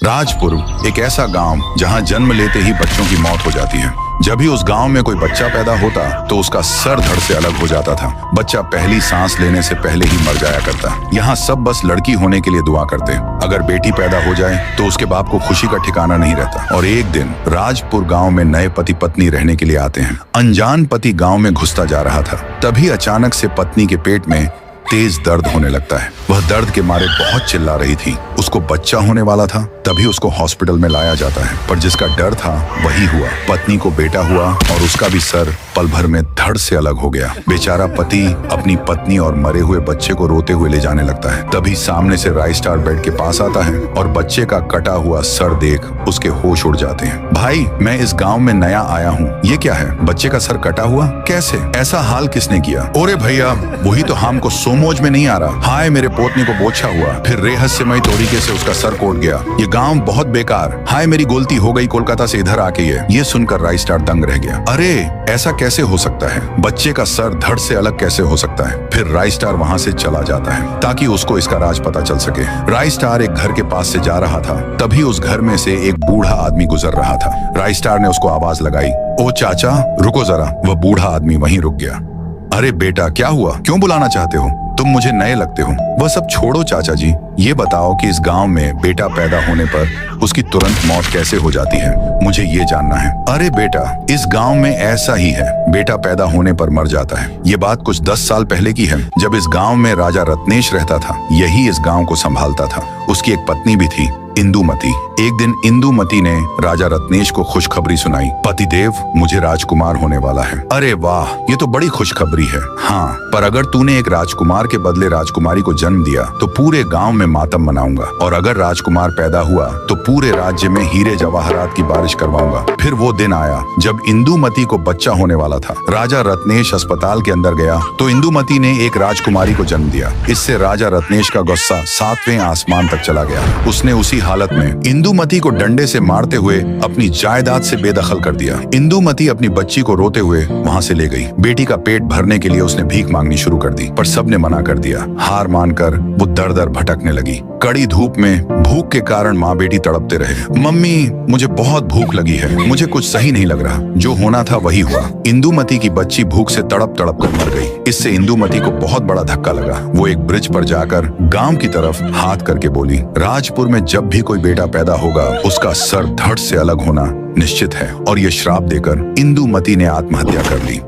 राजपुर एक ऐसा गांव जहां जन्म लेते ही बच्चों की मौत हो जाती है। जब भी उस गांव में कोई बच्चा पैदा होता तो उसका सर धड़ से अलग हो जाता था। बच्चा पहली सांस लेने से पहले ही मर जाया करता। यहाँ सब बस लड़की होने के लिए दुआ करते। अगर बेटी पैदा हो जाए तो उसके बाप को खुशी का ठिकाना नहीं रहता। और एक दिन राजपुर गांव में नए पति पत्नी रहने के लिए आते हैं। अनजान पति गांव में घुसता जा रहा था, तभी अचानक से पत्नी के पेट में तेज दर्द होने लगता है। वह दर्द के मारे बहुत चिल्ला रही थी। उसको बच्चा होने वाला था, तभी उसको हॉस्पिटल में लाया जाता है। पर जिसका डर था वही हुआ। पत्नी को बेटा हुआ और उसका भी सर पल भर में धड़ से अलग हो गया। बेचारा पति अपनी पत्नी और मरे हुए बच्चे को रोते हुए ले जाने लगता है। तभी सामने से राय स्टार बेड के पास आता है और बच्चे का कटा हुआ सर देख उसके होश उड़ जाते हैं। भाई, मैं इस गाँव में नया आया हूँ, ये क्या है? बच्चे का सर कटा हुआ कैसे? ऐसा हाल किसने किया? अरे भैया, वही तो हमको सोमोज में नहीं आ रहा। हाय, मेरे पोतनी को बोछा हुआ, फिर रहस्यमय तरीके से उसका सर कोट गया। ये गांव बहुत बेकार। हाय, मेरी गलती हो गई, कोलकाता से इधर आके ये सुनकर राय स्टार दंग रह गया। अरे, ऐसा कैसे हो सकता है? बच्चे का सर धड़ से अलग कैसे हो सकता है? फिर राय स्टार वहाँ से चला जाता है ताकि उसको इसका राज पता चल सके। राय स्टार एक घर के पास से जा रहा था, तभी उस घर में से एक बूढ़ा आदमी गुजर रहा था। राय स्टार ने उसको आवाज लगाई, ओ चाचा, रुको जरा। वह बूढ़ा आदमी वहीं रुक गया। अरे बेटा, क्या हुआ? क्यों बुलाना चाहते हो? तुम मुझे नए लगते हो। वह सब छोड़ो चाचा जी, ये बताओ कि इस गांव में बेटा पैदा होने पर उसकी तुरंत मौत कैसे हो जाती है? मुझे ये जानना है। अरे बेटा, इस गांव में ऐसा ही है, बेटा पैदा होने पर मर जाता है। ये बात कुछ 10 साल पहले की है, जब इस गांव में राजा रत्नेश रहता था। यही इस गांव को संभालता था। उसकी एक पत्नी भी थी, इंदुमती। एक दिन इंदुमती ने राजा रत्नेश को खुशखबरी सुनाई, पतिदेव, मुझे राजकुमार होने वाला है। अरे वाह, ये तो बड़ी खुशखबरी है। हाँ, पर अगर तूने एक राजकुमार के बदले राजकुमारी को जन्म दिया तो पूरे गांव में मातम मनाऊंगा, और अगर राजकुमार पैदा हुआ तो पूरे राज्य में हीरे जवाहरात की बारिश करवाऊंगा। फिर वो दिन आया जब इंदुमती को बच्चा होने वाला था। राजा रत्नेश अस्पताल के अंदर गया तो इंदुमती ने एक राजकुमारी को जन्म दिया। इससे राजा रत्नेश का गुस्सा 7वें आसमान तक चला गया। उसने उसी हालत में इंदुमती को डंडे से मारते हुए अपनी जायदाद से बेदखल कर दिया। इंदुमती अपनी बच्ची को रोते हुए वहां से ले गई। बेटी का पेट भरने के लिए उसने भीख मांगनी शुरू कर दी, पर सबने मना कर दिया। हार मानकर वो दर दर भटकने लगी। कड़ी धूप में भूख के कारण माँ बेटी तड़पते रहे। मम्मी, मुझे बहुत भूख लगी है, मुझे कुछ सही नहीं लग रहा। जो होना था वही हुआ। इंदुमती की बच्ची भूख से तड़प तड़प कर मर गई। इससे इंदुमती को बहुत बड़ा धक्का लगा। वो एक ब्रिज पर जाकर गांव की तरफ हाथ करके बोली, राजपुर में जब भी कोई बेटा पैदा होगा उसका सर धड़ से अलग होना निश्चित है। और ये श्राप देकर इंदुमती ने आत्महत्या कर ली।